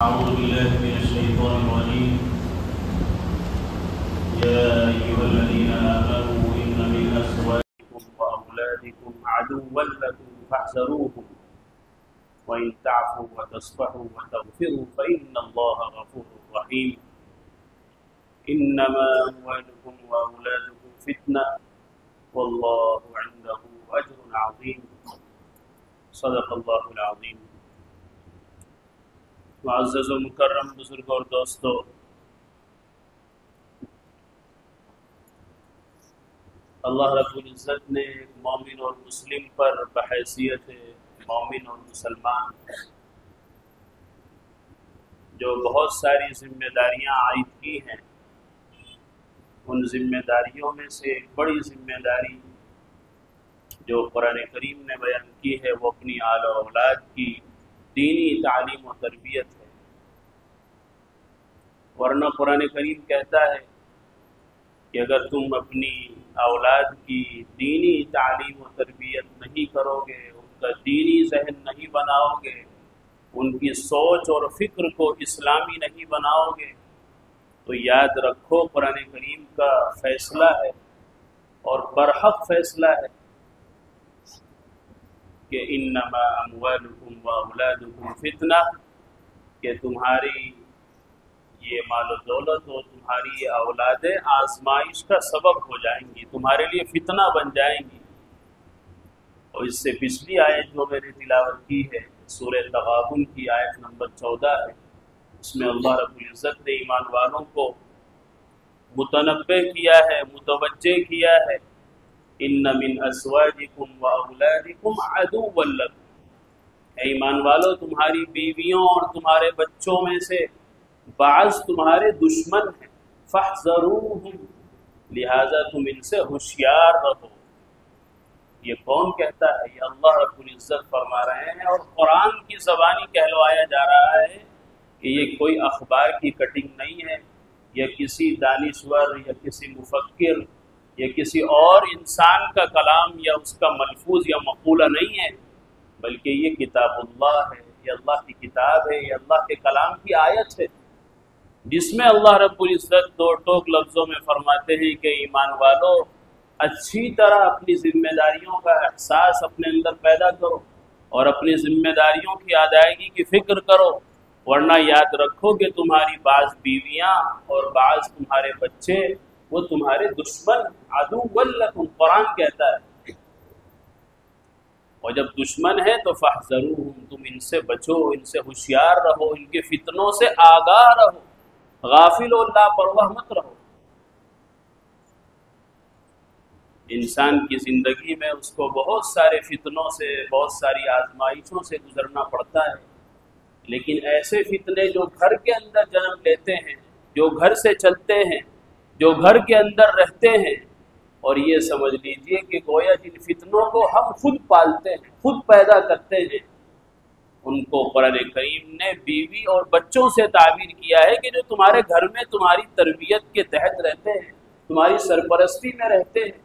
أعوذ بالله من الشيطان الرجيم. يا أيها الذين آمنوا إن من أزواجكم وأولادكم عدوا لكم فاحذروهم وإن تعفوا وتصفحوا وتغفروا فإن الله غفور رحيم. إنما أموالكم وأولادكم فتنة والله عنده أجر عظيم. صدق الله العظيم. معزز و مکرم بزرگ اور دوستو، اللہ رب العزت نے مومن اور مسلم پر بحیثیت مومن اور مسلمان جو بہت ساری ذمہ داریاں عائد کی ہیں، ان ذمہ داریوں میں سے ایک بڑی ذمہ داری جو قرآن کریم نے بیان کی ہے وہ اپنی آل و اولاد کی دینی تعلیم و تربیت ہے. ورنہ قرآن کریم کہتا ہے کہ اگر تم اپنی اولاد کی دینی تعلیم و تربیت نہیں کرو گے، ان کا دینی ذہن نہیں بناؤ گے، ان کی سوچ اور فکر کو اسلامی نہیں بناؤ گے، تو یاد رکھو قرآن کریم کا فیصلہ ہے اور برحق فیصلہ ہے کہ انما اموالکم و اولادکم فتنہ، کہ تمہاری یہ مال و دولت اور تمہاری یہ اولادیں آزمائش کا سبب ہو جائیں گی، تمہارے لیے فتنہ بن جائیں گی. اور اس سے پچھلی آیت جو میں نے تلاوت کی ہے سورہ تغابن کی آیت نمبر 14 ہے، اس میں اللہ رب العزت نے ایمان والوں کو متنبہ کیا ہے، متوجہ کیا ہے، ان من ازواجکم و اولادکم عدوا لکم، اے ایمان والو تمہاری بیویوں اور تمہارے بچوں میں سے بعض تمہارے دشمن ہیں، فاحذروہم، لہذا تم ان سے ہوشیار رہو. یہ کون کہتا ہے؟ یہ اللہ رب العزت فرما رہے ہیں، اور قرآن کی زبانی کہلوایا جا رہا ہے کہ یہ کوئی اخبار کی کٹنگ نہیں ہے، یا کسی دانشور یا کسی مفکر یا کسی اور انسان کا کلام یا اس کا ملفوظ یا مقولہ نہیں ہے، بلکہ یہ کتاب اللہ ہے، یہ اللہ کی کتاب ہے، یہ اللہ کے کلام کی آیت ہے، جس میں اللہ رب العزت دو ٹوک لفظوں میں فرماتے ہیں کہ ایمان والو اچھی طرح اپنی ذمہ داریوں کا احساس اپنے اندر پیدا کرو اور اپنی ذمہ داریوں کی ادائیگی کی فکر کرو، ورنہ یاد رکھو کہ تمہاری بعض بیویاں اور بعض تمہارے بچے وہ تمہارے دشمن، عدو لکم، قرآن کہتا ہے. اور جب دشمن ہے تو فاحذروہم، تم ان سے بچو، ان سے ہوشیار رہو، ان کے فتنوں سے آگاہ رہو، غافل و لاپرواہ مت رہو. انسان کی زندگی میں اس کو بہت سارے فتنوں سے، بہت ساری آزمائشوں سے گزرنا پڑتا ہے، لیکن ایسے فتنے جو گھر کے اندر جنم لیتے ہیں، جو گھر سے چلتے ہیں، جو گھر کے اندر رہتے ہیں، اور یہ سمجھ لیجئے کہ گویا جن فتنوں کو ہم خود پالتے ہیں، خود پیدا کرتے ہیں، ان کو قرآن کریم نے بیوی اور بچوں سے تعبیر کیا ہے کہ جو تمہارے گھر میں تمہاری تربیت کے تحت رہتے ہیں، تمہاری سرپرستی میں رہتے ہیں،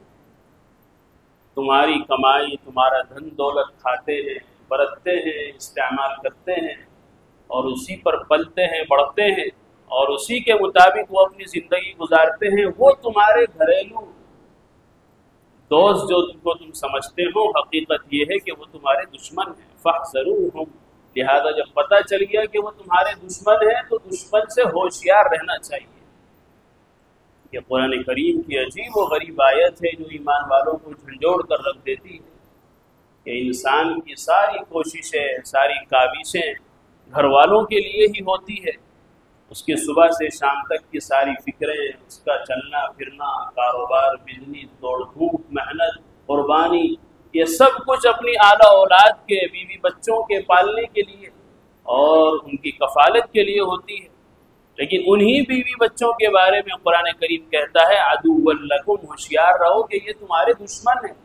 تمہاری کمائی، تمہارا دھن دولت کھاتے ہیں، برتتے ہیں، استعمال کرتے ہیں، اور اسی پر پلتے ہیں، بڑھتے ہیں، اور اسی کے مطابق وہ اپنی زندگی گزارتے ہیں. وہ تمہارے گھریلو دوست جو کو تم سمجھتے ہو، حقیقت یہ ہے کہ وہ تمہارے دشمن ہیں. فاحذروہم، لہذا جب پتہ چل گیا کہ وہ تمہارے دشمن ہیں تو دشمن سے ہوشیار رہنا چاہیے. یہ قرآن کریم کی عجیب و غریب آیت ہے جو ایمان والوں کو جھنجھوڑ کر رکھ دیتی ہے کہ انسان کی ساری کوششیں، ساری کاوشیں گھر والوں کے لیے ہی ہوتی ہے. اس کی صبح سے شام تک کی ساری فکریں، اس کا چلنا پھرنا، کاروبار، بزنس، دوڑ دھوپ، محنت، قربانی، یہ سب کچھ اپنی اعلیٰ اولاد کے، بیوی بچوں کے پالنے کے لیے اور ان کی کفالت کے لیے ہوتی ہے. لیکن انہی بیوی بچوں کے بارے میں قرآن کریم کہتا ہے عدو لکم، ہوشیار رہو کہ یہ تمہارے دشمن ہیں.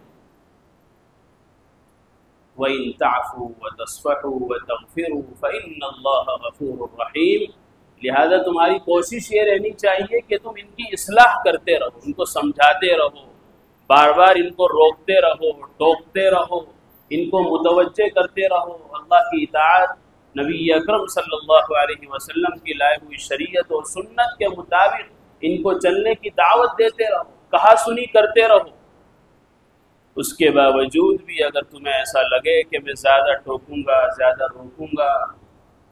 وَإِن تَعْفُوا وَتَصْفَحُوا وَتَغْفِرُوا فَإِنَّ اللَّهَ غَفُورٌ رَحِيمٌ، لہذا تمہاری کوشش یہ رہنی چاہیے کہ تم ان کی اصلاح کرتے رہو، ان کو سمجھاتے رہو، بار بار ان کو روکتے رہو، ٹوکتے رہو، ان کو متوجہ کرتے رہو، اللہ کی اطاعت نبی اکرم صلی اللہ علیہ وسلم کی لائے ہوئی شریعت اور سنت کے مطابق ان کو چلنے کی دعوت دیتے رہو، کہا سنی کرتے رہو۔ اس کے باوجود بھی اگر تمہیں ایسا لگے کہ میں زیادہ ٹوکوں گا، زیادہ روکوں گا،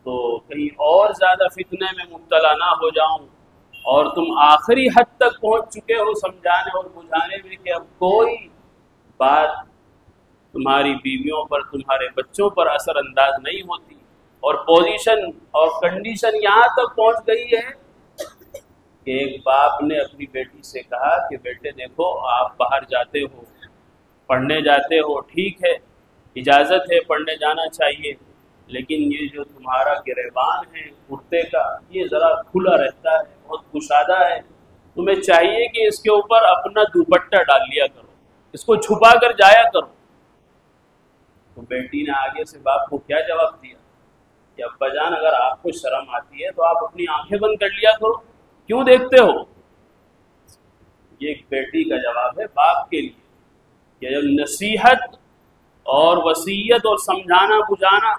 تو کہیں اور زیادہ فتنے میں مبتلا نہ ہو جاؤں، اور تم آخری حد تک پہنچ چکے ہو سمجھانے اور بجھانے میں کہ اب کوئی بات تمہاری بیویوں پر، تمہارے بچوں پر اثر انداز نہیں ہوتی، اور پوزیشن اور کنڈیشن یہاں تک پہنچ گئی ہے کہ ایک باپ نے اپنی بیٹی سے کہا کہ بیٹے دیکھو، آپ باہر جاتے ہو، پڑھنے جاتے ہو، ٹھیک ہے، اجازت ہے، پڑھنے جانا چاہیے، لیکن یہ جو تمہارا گریبان ہے کرتے کا، یہ ذرا کھلا رہتا ہے، بہت کشادہ ہے، تمہیں چاہیے کہ اس کے اوپر اپنا دوپٹہ ڈال لیا کرو، اس کو چھپا کر جایا کرو۔ تو بیٹی نے آگے سے باپ کو کیا جواب دیا کہ ابا جان، اگر آپ کو شرم آتی ہے تو آپ اپنی آنکھیں بند کر لیا کرو، کیوں دیکھتے ہو؟ یہ ایک بیٹی کا جواب ہے باپ کے لیے کہ جب نصیحت اور وصیت اور سمجھانا بجھانا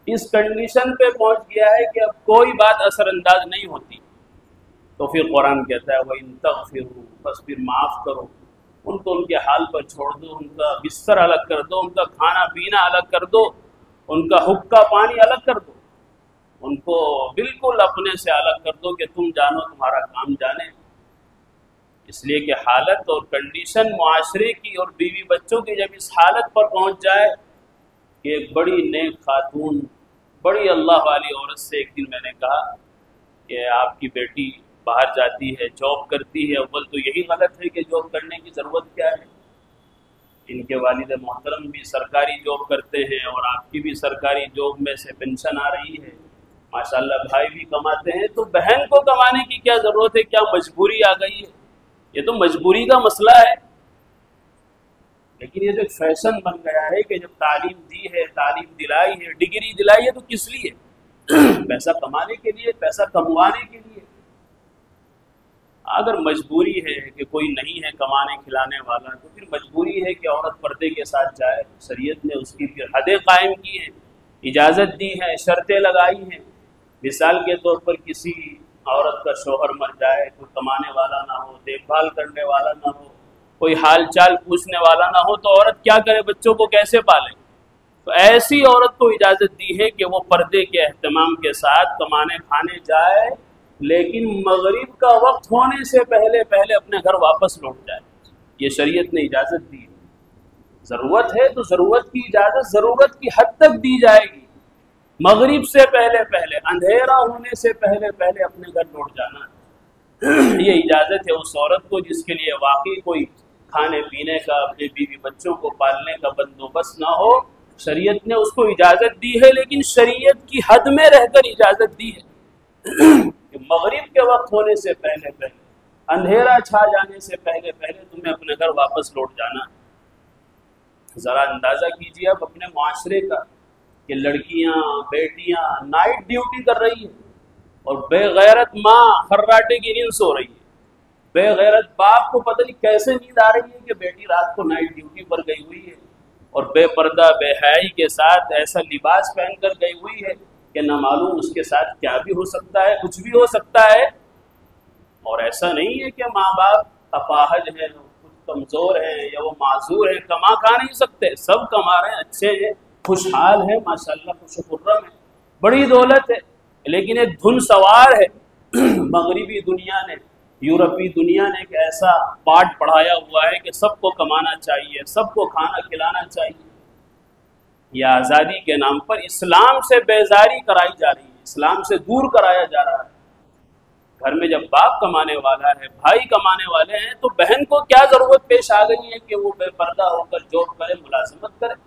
اس کنڈیشن پہ پہنچ گیا ہے کہ اب کوئی بات اثر انداز نہیں ہوتی، تو پھر قرآن کہتا ہے وَإِن تَغْفِرُوا، بس پھر معاف کرو، ان کو ان کے حال پر چھوڑ دو، ان کا بستر الگ کر دو، ان کا کھانا پینا الگ کر دو، ان کا حقہ پانی الگ کر دو، ان کو بالکل اپنے سے الگ کر دو کہ تم جانو، تمہارا کام جانے۔ اس لیے کہ حالت اور کنڈیشن معاشرے کی اور بیوی بچوں کی جب اس حالت پر پہنچ جائے کہ ایک بڑی نیک خاتون، بڑی اللہ والی عورت سے ایک دن میں نے کہا کہ آپ کی بیٹی باہر جاتی ہے، جاب کرتی ہے، اول تو یہی غلط ہے کہ جاب کرنے کی ضرورت کیا ہے، ان کے والد محترم بھی سرکاری جاب کرتے ہیں اور آپ کی بھی سرکاری جاب میں سے پینشن آ رہی ہے، ماشاءاللہ بھائی بھی کماتے ہیں، تو بہن کو کمانے کی کیا ضرورت ہے، کیا مجبوری آ گئی ہے؟ یہ تو مجبوری کا مسئلہ ہے، لیکن یہ تو ایک فیشن بن گیا ہے کہ جب تعلیم دی ہے، تعلیم دلائی ہے، ڈگری دلائی ہے، تو کس لیے؟ پیسہ کمانے کے لیے، پیسہ کموانے کے لیے۔ اگر مجبوری ہے کہ کوئی نہیں ہے کمانے کھلانے والا، تو پھر مجبوری ہے کہ عورت پردے کے ساتھ جائے۔ شریعت نے اس کی پھر حدیں قائم کی ہیں، اجازت دی ہے، شرطیں لگائی ہیں۔ مثال کے طور پر کسی عورت کا شوہر مر جائے، کوئی کمانے والا نہ ہو، دیکھ بھال کرنے والا نہ ہو، کوئی حال چال پوچھنے والا نہ ہو، تو عورت کیا کرے؟ بچوں کو کیسے پالے؟ تو ایسی عورت کو اجازت دی ہے کہ وہ پردے کے اہتمام کے ساتھ کمانے کھانے جائے، لیکن مغرب کا وقت ہونے سے پہلے پہلے اپنے گھر واپس لوٹ جائے۔ یہ شریعت نے اجازت دی ہے۔ ضرورت ہے تو ضرورت کی اجازت ضرورت کی حد تک دی جائے گی، مغرب سے پہلے پہلے، اندھیرا ہونے سے پہلے پہلے اپنے گھر لوٹ جانا ہے۔ یہ اجازت ہے اس عورت کو جس کے لیے واقعی کوئی کھانے پینے کا، اپنے بیوی بچوں کو پالنے کا بندوبست نہ ہو، شریعت نے اس کو اجازت دی ہے، لیکن شریعت کی حد میں رہ کر اجازت دی ہے کہ مغرب کے وقت ہونے سے پہلے پہلے، اندھیرا چھا جانے سے پہلے پہلے تمہیں اپنے گھر واپس لوٹ جانا ہے۔ ذرا اندازہ کیجیے اب اپنے معاشرے کا کہ لڑکیاں، بیٹیاں نائٹ ڈیوٹی کر رہی ہیں، اور بے غیرت ماں خراٹے کی نیند سو رہی ہے، بے غیرت باپ کو پتہ نہیں کیسے نیند آ رہی ہے کہ بیٹی رات کو نائٹ ڈیوٹی پر گئی ہوئی ہے، اور بے پردہ بے حیائی کے ساتھ ایسا لباس پہن کر گئی ہوئی ہے کہ نہ معلوم اس کے ساتھ کیا بھی ہو سکتا ہے، کچھ بھی ہو سکتا ہے۔ اور ایسا نہیں ہے کہ ماں باپ اپاہج ہیں، کچھ کمزور ہیں یا وہ معذور ہیں، کما کھا نہیں سکتے، سب کما رہے ہیں، اچھے ہیں، خوشحال ہے، ماشاءاللہ خوش و خرم ہے، بڑی دولت ہے، لیکن ایک دھن سوار ہے۔ مغربی دنیا نے، یورپی دنیا نے ایک ایسا پاٹ پڑھایا ہوا ہے کہ سب کو کمانا چاہیے، سب کو کھانا کھلانا چاہیے۔ یہ آزادی کے نام پر اسلام سے بیزاری کرائی جا رہی ہے، اسلام سے دور کرایا جا رہا ہے۔ گھر میں جب باپ کمانے والا ہے، بھائی کمانے والے ہیں، تو بہن کو کیا ضرورت پیش آ گئی ہے کہ وہ بے پردہ ہو کر جاب کرے، ملازمت کرے؟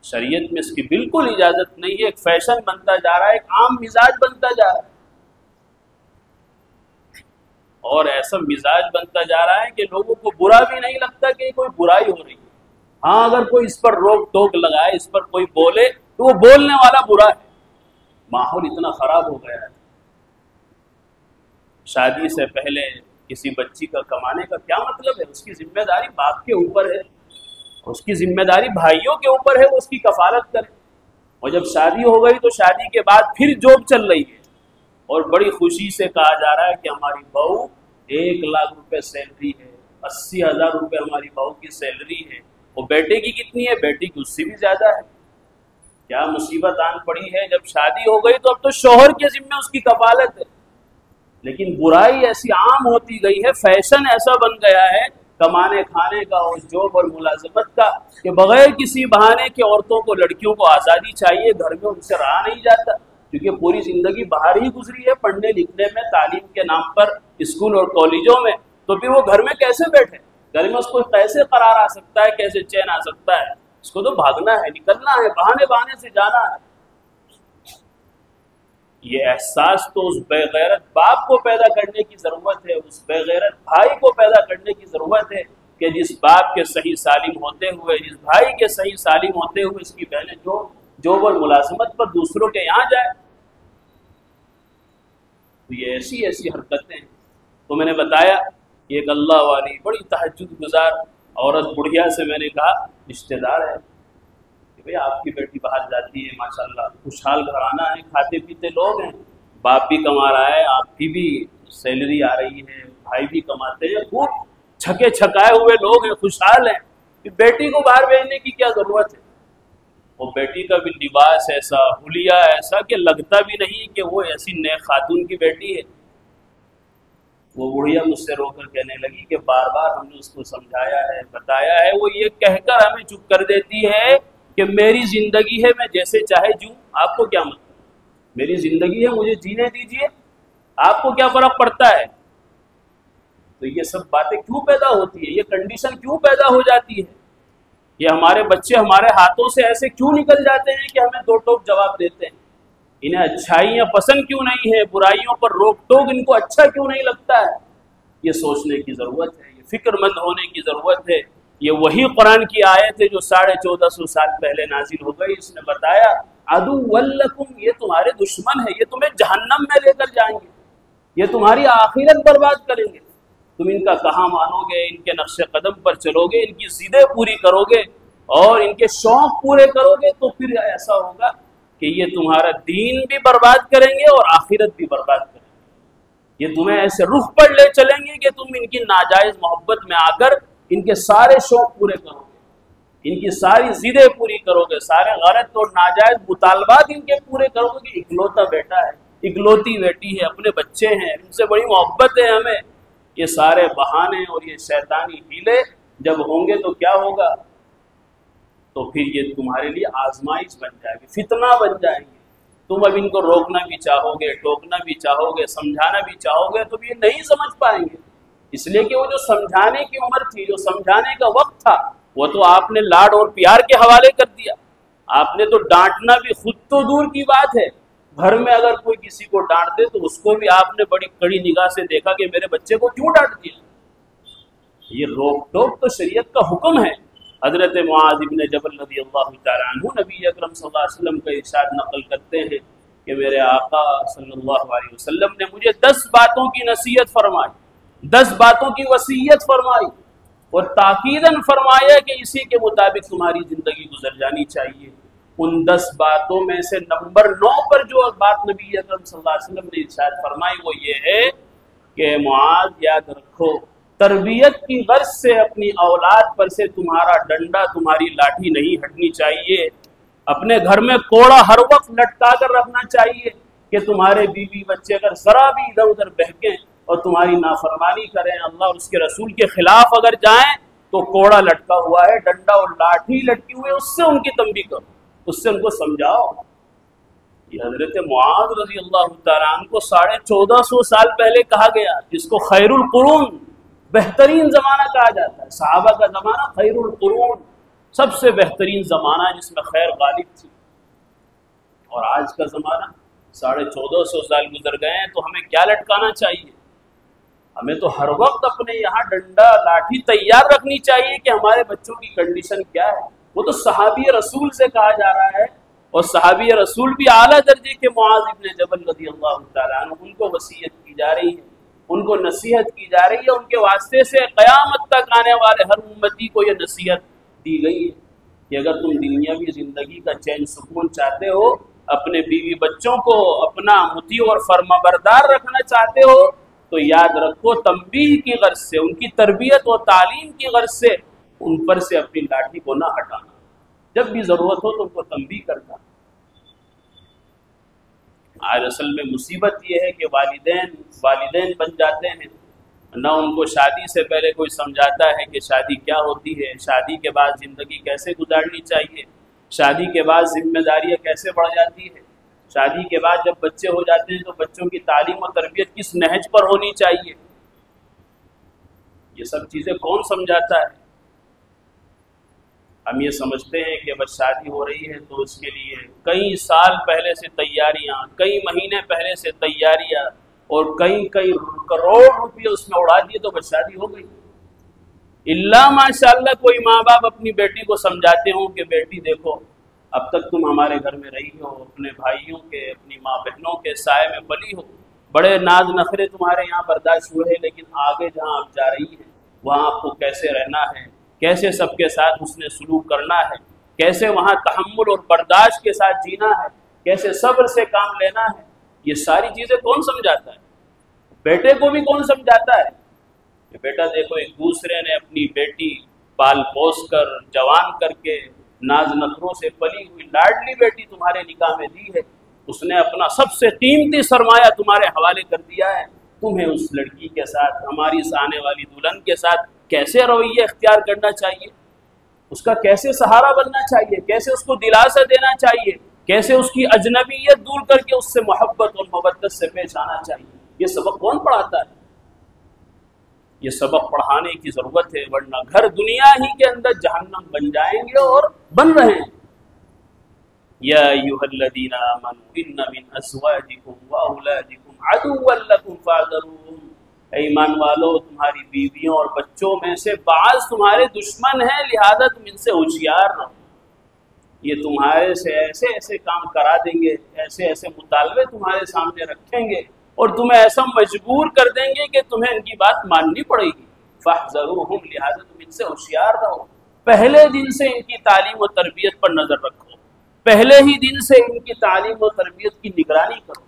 شریعت میں اس کی بالکل اجازت نہیں ہے، ایک فیشن بنتا جا رہا ہے، ایک عام مزاج بنتا جا رہا ہے، اور ایسا مزاج بنتا جا رہا ہے کہ لوگوں کو برا بھی نہیں لگتا کہ کوئی برائی ہو رہی ہے۔ ہاں اگر کوئی اس پر روک ٹوک لگائے، اس پر کوئی بولے، تو وہ بولنے والا برا ہے۔ ماحول اتنا خراب ہو گیا ہے۔ شادی سے پہلے کسی بچی کا کمانے کا کیا مطلب ہے؟ اس کی ذمہ داری باپ کے اوپر ہے، اس کی ذمہ داری بھائیوں کے اوپر ہے، وہ اس کی کفالت کرے۔ اور جب شادی ہو گئی تو شادی کے بعد پھر جاب چل رہی ہے اور بڑی خوشی سے کہا جا رہا ہے کہ ہماری بہو 1,00,000 روپے سیلری ہے، 80,000 روپے ہماری بہو کی سیلری ہے، اور بیٹے کی کتنی ہے؟ بیٹی کی اس سے بھی زیادہ ہے۔ کیا مصیبت آن پڑی ہے، جب شادی ہو گئی تو اب تو شوہر کے ذمہ اس کی کفالت ہے۔ لیکن برائی ایسی عام ہوتی گئی ہے، فیشن ایسا بن گیا ہے کمانے کھانے کا اور جاب اور ملازمت کا، کہ بغیر کسی بہانے کے عورتوں کو، لڑکیوں کو آزادی چاہیے، گھر میں ان سے رہا نہیں جاتا، کیونکہ پوری زندگی باہر ہی گزری ہے پڑھنے لکھنے میں، تعلیم کے نام پر اسکول اور کالجوں میں، تو پھر وہ گھر میں کیسے بیٹھے؟ گھر میں اس کو کیسے قرار آ سکتا ہے، کیسے چین آ سکتا ہے؟ اس کو تو بھاگنا ہے، نکلنا ہے، بہانے سے جانا ہے۔ یہ احساس تو اس بے غیرت باپ کو پیدا کرنے کی ضرورت ہے، اس بے غیرت بھائی کو پیدا کرنے کی ضرورت ہے کہ جس باپ کے صحیح سالم ہوتے ہوئے، جس بھائی کے صحیح سالم ہوتے ہوئے اس کی بہنیں جو وہ ملازمت پر دوسروں کے یہاں جائے۔ تو یہ ایسی ایسی حرکتیں، تو میں نے بتایا یہ ایک اللہ والی بڑی تہجد گزار عورت بڑھیا سے میں نے کہا رشتہ دار ہے کہ بھئی آپ کی بیٹی باہر جاتی ہے، ماشاءاللہ خوشحال گھرانہ ہے، کھاتے پیتے لوگ ہیں، باپ بھی کما رہا ہے، آپ کی بھی سیلری آ رہی ہے، بھائی بھی کماتے ہیں، خوب چھکے چھکائے ہوئے لوگ ہیں، خوشحال ہیں، بیٹی کو باہر بھیجنے کی کیا ضرورت ہے؟ وہ بیٹی کا بھی لباس ایسا، حلیہ ایسا کہ لگتا بھی نہیں کہ وہ ایسی نیک خاتون کی بیٹی ہے۔ وہ بڑھیا مجھ سے رو کر کہنے لگی کہ بار بار ہم نے اس کو سمجھایا ہے، بتایا ہے، وہ یہ کہہ کر ہمیں چپ کر دیتی ہے کہ میری زندگی ہے، میں جیسے چاہے جوں، آپ کو کیا مطلب؟ میری زندگی ہے، مجھے جینے دیجیے، آپ کو کیا فرق پڑتا ہے؟ تو یہ سب باتیں کیوں پیدا ہوتی ہے؟ یہ کنڈیشن کیوں پیدا ہو جاتی ہے؟ یہ ہمارے بچے ہمارے ہاتھوں سے ایسے کیوں نکل جاتے ہیں کہ ہمیں دو ٹوک جواب دیتے ہیں؟ انہیں اچھائیاں پسند کیوں نہیں ہے؟ برائیوں پر روک ٹوک ان کو اچھا کیوں نہیں لگتا ہے؟ یہ سوچنے کی ضرورت ہے، یہ فکر مند ہونے کی ضرورت ہے۔ یہ وہی قرآن کی آیت ہے جو 1450 سال پہلے نازل ہو گئی، اس نے بتایا عدو لکم، یہ تمہارے دشمن ہے، یہ تمہیں جہنم میں لے کر جائیں گے، یہ تمہاری آخرت برباد کریں گے، تم ان کا کہاں مانو گے، ان کے نقش قدم پر چلو گے، ان کی ضدیں پوری کرو گے اور ان کے شوق پورے کرو گے، تو پھر ایسا ہوگا کہ یہ تمہارا دین بھی برباد کریں گے اور آخرت بھی برباد کریں گے۔ یہ تمہیں ایسے رخ پر لے چلیں گے کہ تم ان کی ناجائز محبت میں آ کر ان کے سارے شوق پورے کرو گے، ان کی ساری ضدیں پوری کرو گے، سارے غلط اور ناجائز مطالبات ان کے پورے کرو گے کہ اکلوتا بیٹا ہے، اکلوتی بیٹی ہے، اپنے بچے ہیں، ان سے بڑی محبت ہے ہمیں۔ یہ سارے بہانے اور یہ شیطانی ہیلے جب ہوں گے تو کیا ہوگا؟ تو پھر یہ تمہارے لیے آزمائش بن جائے گی، فتنہ بن جائیں گے۔ تم اب ان کو روکنا بھی چاہو گے، ٹوکنا بھی چاہو گے، سمجھانا بھی چاہو گے، تو یہ نہیں سمجھ پائیں گے، اس لیے کہ وہ جو سمجھانے کی عمر تھی، جو سمجھانے کا وقت تھا، وہ تو آپ نے لاڈ اور پیار کے حوالے کر دیا۔ آپ نے تو ڈانٹنا بھی خود تو دور کی بات ہے، گھر میں اگر کوئی کسی کو ڈانٹ دے تو اس کو بھی آپ نے بڑی کڑی نگاہ سے دیکھا کہ میرے بچے کو کیوں ڈانٹ دیا۔ یہ روک ٹوک تو شریعت کا حکم ہے۔ حضرت معاذ بن جبل رضی اللہ تعالیٰ عنہ نبی اکرم صلی اللہ علیہ وسلم کا ارشاد نقل کرتے ہیں کہ میرے آقا صلی اللہ علیہ وسلم نے مجھے 10 باتوں کی نصیحت فرمائی، 10 باتوں کی وصیت فرمائی اور تاکیداً فرمایا کہ اسی کے مطابق تمہاری زندگی گزر جانی چاہیے۔ ان 10 باتوں میں سے نمبر 9 پر جو بات نبی اکرم صلی اللہ علیہ وسلم نے ارشاد فرمائی وہ یہ ہے کہ معاذ یاد رکھو، تربیت کی غرض سے اپنی اولاد پر سے تمہارا ڈنڈا، تمہاری لاٹھی نہیں ہٹنی چاہیے۔ اپنے گھر میں کوڑا ہر وقت لٹکا کر رکھنا چاہیے کہ تمہارے بیوی بچے اگر ذرا بھی ادھر ادھر بہکیں اور تمہاری نافرمانی کریں، اللہ اور اس کے رسول کے خلاف اگر جائیں تو کوڑا لٹکا ہوا ہے، ڈنڈا اور لاٹھی لٹکی ہوئی ہے، اس سے ان کی تنبیہ کرو، اس سے ان کو سمجھاؤ۔ یہ حضرت معاذ رضی اللہ تعالیٰ عنہ کو 1450 سال پہلے کہا گیا، جس کو خیر القرون، بہترین زمانہ کہا جاتا ہے۔ صحابہ کا زمانہ خیر القرون، سب سے بہترین زمانہ جس میں خیر غالب تھی، اور آج کا زمانہ 1450 سال گزر گئے ہیں، تو ہمیں کیا لٹکانا چاہیے؟ ہمیں تو ہر وقت اپنے یہاں ڈنڈا لاٹھی تیار رکھنی چاہیے کہ ہمارے بچوں کی کنڈیشن کیا ہے۔ وہ تو صحابی رسول سے کہا جا رہا ہے، اور صحابی رسول بھی اعلیٰ درجے کے معاذ بن جبل رضی اللہ تعالیٰ عنہ، ان کو وصیت کی جا رہی ہے، ان کو نصیحت کی جا رہی ہے، ان کے واسطے سے قیامت تک آنے والے ہر امتی کو یہ نصیحت دی گئی ہے کہ اگر تم دنیاوی زندگی کا چین سکون چاہتے ہو، اپنے بیوی بچوں کو اپنا مطیع اور فرما بردار رکھنا چاہتے ہو، تو یاد رکھو تنبیہ کی غرض سے، ان کی تربیت و تعلیم کی غرض سے ان پر سے اپنی لاٹھی کو نہ ہٹانا، جب بھی ضرورت ہو تو ان کو تنبیہ کرنا۔ آج اصل میں مصیبت یہ ہے کہ والدین بن جاتے ہیں، نہ ان کو شادی سے پہلے کوئی سمجھاتا ہے کہ شادی کیا ہوتی ہے، شادی کے بعد زندگی کیسے گزارنی چاہیے، شادی کے بعد ذمہ داریاں کیسے بڑھ جاتی ہے، شادی کے بعد جب بچے ہو جاتے ہیں تو بچوں کی تعلیم و تربیت کس نہج پر ہونی چاہیے، یہ سب چیزیں کون سمجھاتا ہے؟ ہم یہ سمجھتے ہیں کہ بس شادی ہو رہی ہے تو اس کے لیے کئی سال پہلے سے تیاریاں، کئی مہینے پہلے سے تیاریاں، اور کئی کروڑ روپے اس میں اڑا دیے تو بس شادی ہو گئی۔ اللہ ماشاءاللہ کوئی ماں باپ اپنی بیٹی کو سمجھاتے ہوں کہ بیٹی دیکھو، اب تک تم ہمارے گھر میں رہی ہو، اپنے بھائیوں کے، اپنی ماں بہنوں کے سائے میں پلی ہو، بڑے ناز نخرے تمہارے یہاں برداشت ہوئے ہیں، لیکن آگے جہاں آپ جا رہی ہیں وہاں آپ کو کیسے رہنا ہے، کیسے سب کے ساتھ حسن سلوک کرنا ہے، کیسے وہاں تحمل اور برداشت کے ساتھ جینا ہے، کیسے صبر سے کام لینا ہے، یہ ساری چیزیں کون سمجھاتا ہے؟ بیٹے کو بھی کون سمجھاتا ہے کہ بیٹا دیکھو ایک دوسرے نے اپنی بیٹی پال پوس کر جوان کر کے ناز نخروں سے پلی ہوئی لاڈلی بیٹی تمہارے نکاح میں دی ہے، اس نے اپنا سب سے قیمتی سرمایہ تمہارے حوالے کر دیا ہے، تمہیں اس لڑکی کے ساتھ، ہماری آنے والی دلہن کے ساتھ کیسے رویہ اختیار کرنا چاہیے، اس کا کیسے سہارا بننا چاہیے، کیسے اس کو دلاسا دینا چاہیے، کیسے اس کی اجنبیت دور کر کے اس سے محبت اور مودت سے پیش آنا چاہیے، یہ سبق کون پڑھاتا ہے؟ یہ سبق پڑھانے کی ضرورت ہے، ورنہ گھر دنیا ہی کے اندر جہنم بن جائیں گے اور بن رہے ہیں۔ یا ایھا الذین آمنوا ان من ازواجکم واولادکم عدوا لکم فاحذروہم، اے ایمان والو تمہاری بیویوں اور بچوں میں سے بعض تمہارے دشمن ہیں، لہذا تم ان سے ہوشیار رہو، یہ تمہارے سے ایسے ایسے کام کرا دیں گے، ایسے ایسے مطالبے تمہارے سامنے رکھیں گے اور تمہیں ایسا مجبور کر دیں گے کہ تمہیں ان کی بات ماننی پڑے گی، فاحذروہم، لہذا تم ان سے ہوشیار رہو، پہلے دن سے ان کی تعلیم و تربیت پر نظر رکھو، پہلے ہی دن سے ان کی تعلیم و تربیت کی نگرانی کرو۔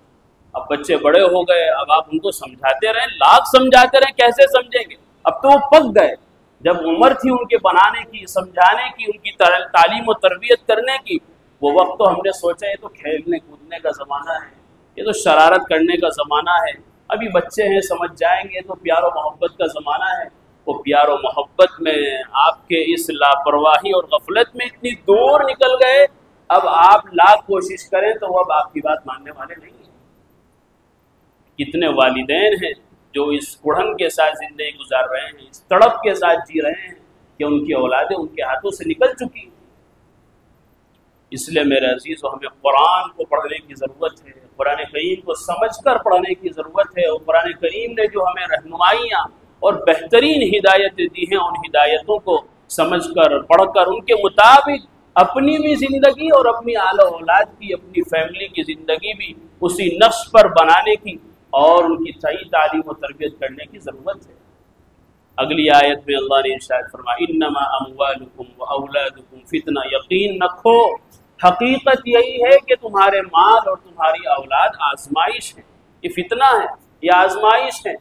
اب بچے بڑے ہو گئے، اب آپ ان کو سمجھاتے رہیں، لاکھ سمجھاتے رہیں، کیسے سمجھیں گے؟ اب تو وہ پک گئے، جب عمر تھی ان کے بنانے کی، سمجھانے کی، ان کی تعلیم و تربیت کرنے کی، وہ وقت تو ہم نے سوچا یہ تو کھیلنے کودنے کا زمانہ ہے، یہ تو شرارت کرنے کا زمانہ ہے، ابھی بچے ہیں سمجھ جائیں گے، تو پیار و محبت کا زمانہ ہے۔ وہ پیار و محبت میں آپ کے اس لاپرواہی اور غفلت میں اتنی دور نکل گئے، اب آپ لاکھ کوشش کریں تو وہ اب آپ کی بات ماننے والے نہیں ہیں۔ کتنے والدین ہیں جو اس کڑھن کے ساتھ زندگی گزار رہے ہیں، اس تڑپ کے ساتھ جی رہے ہیں کہ ان کی اولادیں ان کے ہاتھوں سے نکل چکی ہیں۔ اس لیے میرے عزیزو، ہمیں قرآن کو پڑھنے کی ضرورت ہے، قرآن کریم کو سمجھ کر پڑھنے کی ضرورت ہے، اور قرآن کریم نے جو ہمیں رہنمائیاں اور بہترین ہدایتیں دی ہیں، ان ہدایتوں کو سمجھ کر، پڑھ کر، ان کے مطابق اپنی بھی زندگی اور اپنی آل و اولاد کی، اپنی فیملی کی زندگی بھی اسی نقش پر بنانے کی اور ان کی صحیح تعلیم و تربیت کرنے کی ضرورت ہے۔ اگلی آیت میں اللہ نے ارشاد فرمایا انما اموالکم واولادکم فتنہ، یقین رکھو حقیقت یہی ہے کہ تمہارے مال اور تمہاری اولاد آزمائش ہے، یہ فتنہ ہے، یہ آزمائش ہے،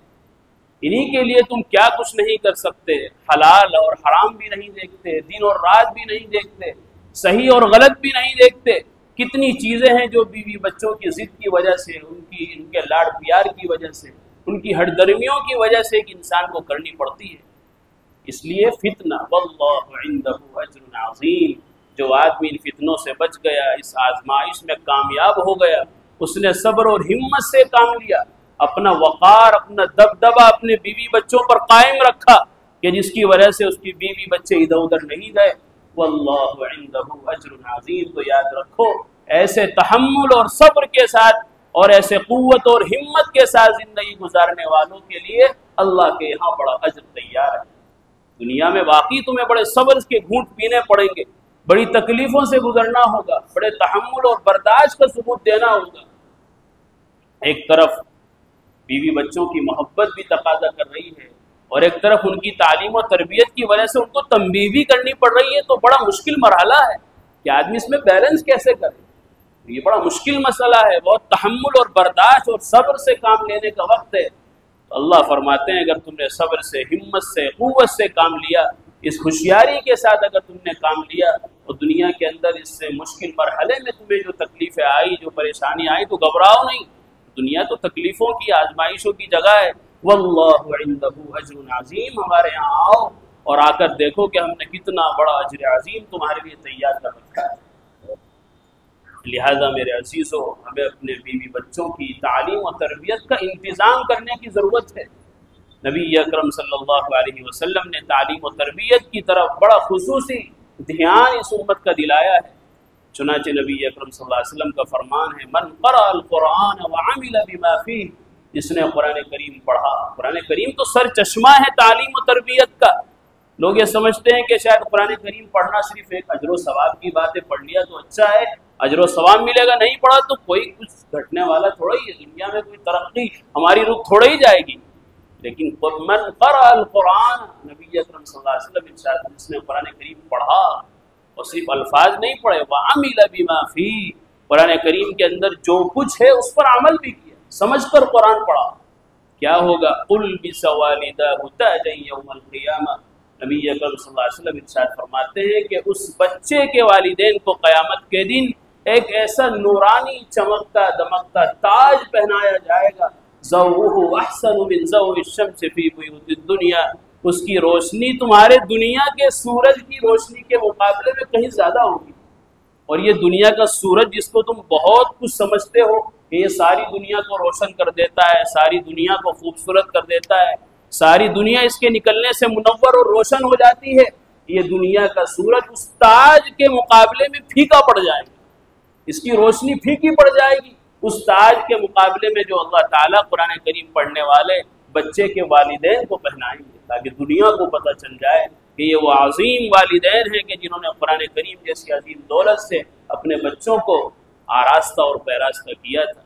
انہی کے لیے تم کیا کچھ نہیں کر سکتے، حلال اور حرام بھی نہیں دیکھتے، دن اور رات بھی نہیں دیکھتے، صحیح اور غلط بھی نہیں دیکھتے، کتنی چیزیں ہیں جو بیوی بچوں کی ضد کی وجہ سے، ان کے لاڑ پیار کی وجہ سے، ان کی ہٹ درمیوں کی وجہ سے ایک انسان کو کرنی پڑتی ہے۔ اس لیے فتنہ واللہ عندہ اجر عظیم، جو آدمی ان فتنوں سے بچ گیا، اس آزمائش میں کامیاب ہو گیا، اس نے صبر اور ہمت سے کام لیا، اپنا وقار، اپنا دبدبہ اپنے بیوی بچوں پر قائم رکھا کہ جس کی وجہ سے اس کی بیوی بچے ادھر ادھر نہیں گئے، واللہ عندہ اجر عظیم، تو یاد رکھو ایسے تحمل اور صبر کے ساتھ اور ایسے قوت اور ہمت کے ساتھ زندگی گزارنے والوں کے لیے اللہ کے یہاں بڑا اجر تیار ہے۔ دنیا میں واقعی تمہیں بڑے صبر کے گھونٹ پینے پڑیں گے، بڑی تکلیفوں سے گزرنا ہوگا، بڑے تحمل اور برداشت کا ثبوت دینا ہوگا۔ ایک طرف بیوی بچوں کی محبت بھی تقاضا کر رہی ہے، اور ایک طرف ان کی تعلیم و تربیت کی وجہ سے ان کو تنبیہ بھی کرنی پڑ رہی ہے، تو بڑا مشکل مرحلہ ہے کہ آدمی اس میں بیلنس کیسے کرے۔ یہ بڑا مشکل مسئلہ ہے، بہت تحمل اور برداشت اور صبر سے کام لینے کا وقت ہے۔ تو اللہ فرماتے ہیں اگر تم نے صبر سے، ہمت سے، قوت سے کام لیا، اس ہوشیاری کے ساتھ اگر تم نے کام لیا، تو دنیا کے اندر اس سے مشکل مرحلے میں تمہیں جو تکلیفیں آئی، جو پریشانی آئی، تو گھبراؤ نہیں۔ دنیا تو تکلیفوں کی، آزمائشوں کی جگہ ہے۔ واللہ عندہ اجر عظیم، ہمارے یہاں آؤ اور آ کر دیکھو کہ ہم نے کتنا بڑا اجر عظیم تمہارے لیے تیار کر رکھا ہے۔ لہذا میرے عزیزو، ہمیں اپنے بیوی بچوں کی تعلیم و تربیت کا انتظام کرنے کی ضرورت ہے۔ نبی اکرم صلی اللہ علیہ وسلم نے تعلیم و تربیت کی طرف بڑا خصوصی دھیان اس امت کا دلایا ہے۔ چنانچہ نبی اکرم صلی اللہ علیہ وسلم کا فرمان ہے، من قرأ القرآن وعمل بما فیہ، جس نے قرآن کریم پڑھا۔ قرآن کریم تو سر چشمہ ہے تعلیم و تربیت کا۔ لوگ یہ سمجھتے ہیں کہ شاید قرآن کریم پڑھنا صرف ایک اجر و ثواب کی بات ہے، پڑھ لیا تو اچھا ہے، اجر و ثواب ملے گا، نہیں پڑھا تو کوئی کچھ گھٹنے والا تھوڑا ہی ہے، دنیا میں کوئی ترقی، ہماری روح تھوڑا ہی جائے گی۔ لیکن من قرأ القرآن، نبی اکرم صلی اللہ علیہ وسلم ارشاد، جس نے قرآن کریم پڑھا اور صرف الفاظ نہیں پڑھے، وعمل بما فیہ، قرآن کریم کے اندر جو کچھ ہے اس پر عمل بھی کیا، سمجھ کر قرآن پڑھا، کیا ہوگا؟ البس والداہ تاجا یوم القیامہ، نبی اکرم صلی اللہ علیہ وسلم ارشاد فرماتے ہیں کہ اس بچے کے والدین کو قیامت کے دن ایک ایسا نورانی چمکتا دمکتا تاج پہنایا جائے گا، ضوءہ احسن من ضوء الشمس فی بیوت الدنیا، اس کی روشنی تمہارے دنیا کے سورج کی روشنی کے مقابلے میں کہیں زیادہ ہوگی۔ اور یہ دنیا کا سورج جس کو تم بہت کچھ سمجھتے ہو کہ یہ ساری دنیا کو روشن کر دیتا ہے، ساری دنیا کو خوبصورت کر دیتا ہے، ساری دنیا اس کے نکلنے سے منور اور روشن ہو جاتی ہے، یہ دنیا کا سورج اس تاج کے مقابلے میں پھیکا پڑ جائے گا، اس کی روشنی پھیکی پڑ جائے گی اس تاج کے مقابلے میں جو اللہ تعالیٰ قرآن کریم پڑھنے والے بچے کے والدین کو پہنائیں گے، تاکہ دنیا کو پتہ چل جائے کہ یہ وہ عظیم والدین ہیں کہ جنہوں نے قرآن کریم جیسی عظیم دولت سے اپنے بچوں کو آراستہ اور پیراستہ کیا تھا۔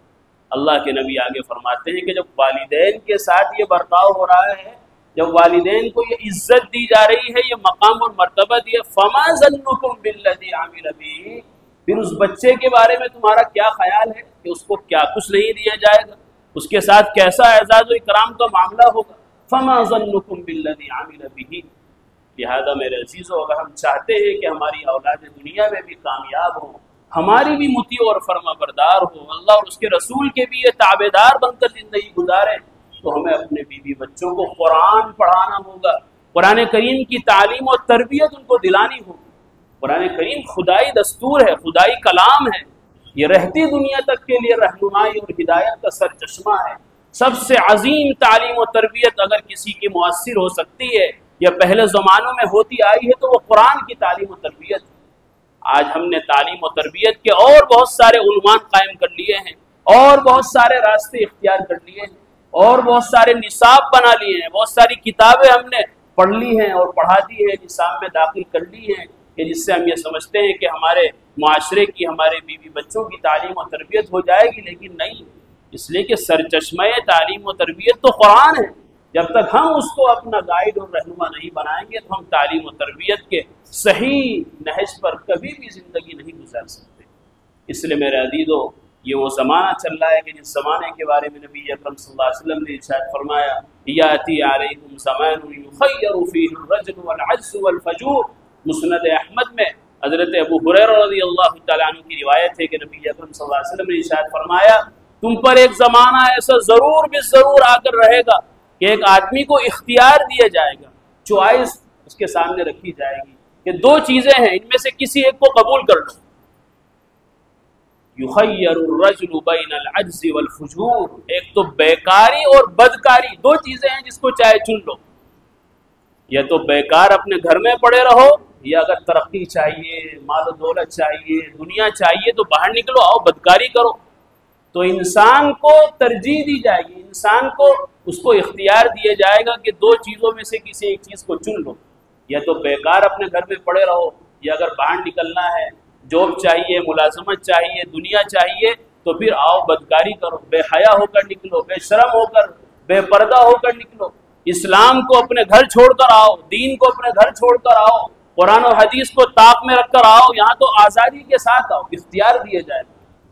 اللہ کے نبی آگے فرماتے ہیں کہ جب والدین کے ساتھ یہ برتاؤ ہو رہا ہے، جب والدین کو یہ عزت دی جا رہی ہے، یہ مقام اور مرتبہ دیا، فما ظنکم بالذی عمل بہ، پھر اس بچے کے بارے میں تمہارا کیا خیال ہے کہ اس کو کیا کچھ نہیں دیا جائے گا، اس کے ساتھ کیسا اعزاز و اکرام کا معاملہ ہوگا۔ فما ظنکم بالذی عمل بہ، لہذا میرے عزیزو، اگر ہم چاہتے ہیں کہ ہماری اولاد دنیا میں بھی کامیاب ہوں، ہماری بھی مطیع اور فرما بردار ہو، اللہ اور اس کے رسول کے بھی یہ تابعدار بن کر زندگی گزاریں، تو ہمیں اپنے بیوی بچوں کو قرآن پڑھانا ہوگا، قرآن کریم کی تعلیم اور تربیت ان کو دلانی ہوگی۔ قرآن کریم خدائی دستور ہے، خدائی کلام ہے، یہ رہتی دنیا تک کے لیے رہنمائی اور ہدایت کا سر چشمہ ہے۔ سب سے عظیم تعلیم و تربیت اگر کسی کی مؤثر ہو سکتی ہے یا پہلے زمانوں میں ہوتی آئی ہے تو وہ قرآن کی تعلیم و تربیت ہے۔ آج ہم نے تعلیم و تربیت کے اور بہت سارے عنوان قائم کر لیے ہیں، اور بہت سارے راستے اختیار کر لیے ہیں، اور بہت سارے نصاب بنا لیے ہیں، بہت ساری کتابیں ہم نے پڑھ لی ہیں اور پڑھا دی ہیں، نصاب میں داخل کر لی ہیں، کہ جس سے ہم یہ سمجھتے ہیں کہ ہمارے معاشرے کی، ہمارے بیوی بچوں کی تعلیم و تربیت ہو جائے گی، لیکن نہیں، اس لیے کہ سرچشمہ تعلیم و تربیت تو قرآن ہے۔ جب تک ہم اس کو اپنا گائیڈ اور رہنما نہیں بنائیں گے تو ہم تعلیم و تربیت کے صحیح نہج پر کبھی بھی زندگی نہیں گزار سکتے۔ اس لیے میرے عزیزو، یہ وہ زمانہ چل رہا ہے کہ جس زمانے کے بارے میں نبی اکرم صلی اللہ علیہ وسلم نے ارشاد فرمایا، یاتی علیکم زمان یخیر فیہ الرجل والعجز والفجور۔ مسند احمد میں حضرت ابو ہریرہ رضی اللہ تعالیٰ عنہ کی روایت ہے کہ نبی اکرم صلی اللہ علیہ وسلم نے ارشاد فرمایا، تم پر ایک زمانہ ایسا ضرور بھی ضرور آ کر رہے گا کہ ایک آدمی کو اختیار دیا جائے گا، چوائس اس کے سامنے رکھی جائے گی کہ دو چیزیں ہیں، ان میں سے کسی ایک کو قبول کر لو۔ یخیر الرجل بین العجز والفجور، ایک تو بیکاری اور بدکاری، دو چیزیں ہیں جس کو چاہے چن لو، یا تو بیکار اپنے گھر میں پڑے رہو، یا اگر ترقی چاہیے، مال و دولت چاہیے، دنیا چاہیے تو باہر نکلو، آؤ بدکاری کرو۔ تو انسان کو ترجیح دی جائے گی، انسان کو اس کو اختیار دیا جائے گا کہ دو چیزوں میں سے کسی ایک چیز کو چن لو، یا تو بیکار اپنے گھر میں پڑے رہو، یا اگر باہر نکلنا ہے، جاب چاہیے، ملازمت چاہیے، دنیا چاہیے، تو پھر آؤ بدکاری کرو، بے حیا ہو کر نکلو، بے شرم ہو کر، بے پردہ ہو کر نکلو۔ اسلام کو اپنے گھر چھوڑ کر آؤ، دین کو اپنے گھر چھوڑ کر آؤ، قرآن و حدیث کو طاق میں رکھ کر آؤ، یہاں تو آزادی کے ساتھ آؤ، اختیار دیے جائے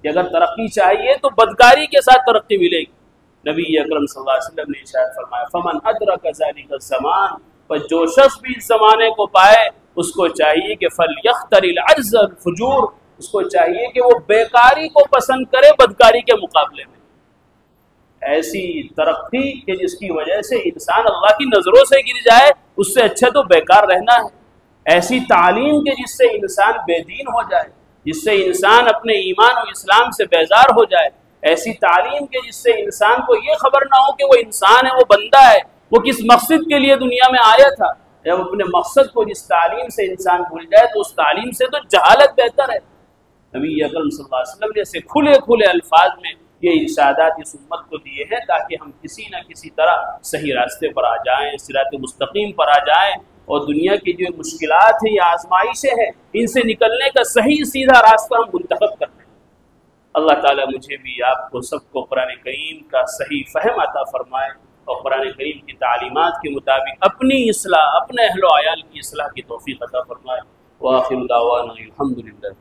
کہ اگر ترقی چاہیے تو بدکاری کے ساتھ ترقی ملے گی۔ نبی اکرم صلی اللہ علیہ وسلم نے ارشاد فرمایا فمن ادرک ذلک الزمان، پر جو شخص بھی اس زمانے کو پائے اس کو چاہیے کہ فلیختر العجز الفجور، اس کو چاہیے کہ وہ بیکاری کو پسند کرے بدکاری کے مقابلے میں۔ ایسی ترقی کہ جس کی وجہ سے انسان اللہ کی نظروں سے گر جائے، اس سے اچھا تو بیکار رہنا ہے۔ ایسی تعلیم کہ جس سے انسان بے دین ہو جائے، جس سے انسان اپنے ایمان و اسلام سے بیزار ہو جائے، ایسی تعلیم کہ جس سے انسان کو یہ خبر نہ ہو کہ وہ انسان ہے، وہ بندہ ہے، وہ کس مقصد کے لیے دنیا میں آیا تھا۔ جب اپنے مقصد کو جس تعلیم سے انسان بھول جائے تو اس تعلیم سے تو جہالت بہتر ہے۔ نبی اکرم صلی اللہ علیہ وسلم نے ایسے کھلے کھلے الفاظ میں یہ ارشادات اس امت کو دیے ہیں تاکہ ہم کسی نہ کسی طرح صحیح راستے پر آ جائیں، صراط مستقیم پر آ جائیں، اور دنیا کی جو مشکلات ہیں یا آزمائشیں ہیں ان سے نکلنے کا صحیح سیدھا راستہ ہم منتخب کرتے ہیں۔ اللہ تعالیٰ مجھے بھی آپ کو سب کو قرآن کریم کا صحیح فہم عطا فرمائے اور قرآن کریم کی تعلیمات کے مطابق اپنی اصلاح، اپنے اہل و عیال کی اصلاح کی توفیق عطا فرمائے۔ وآخر دعوانا الحمدللہ۔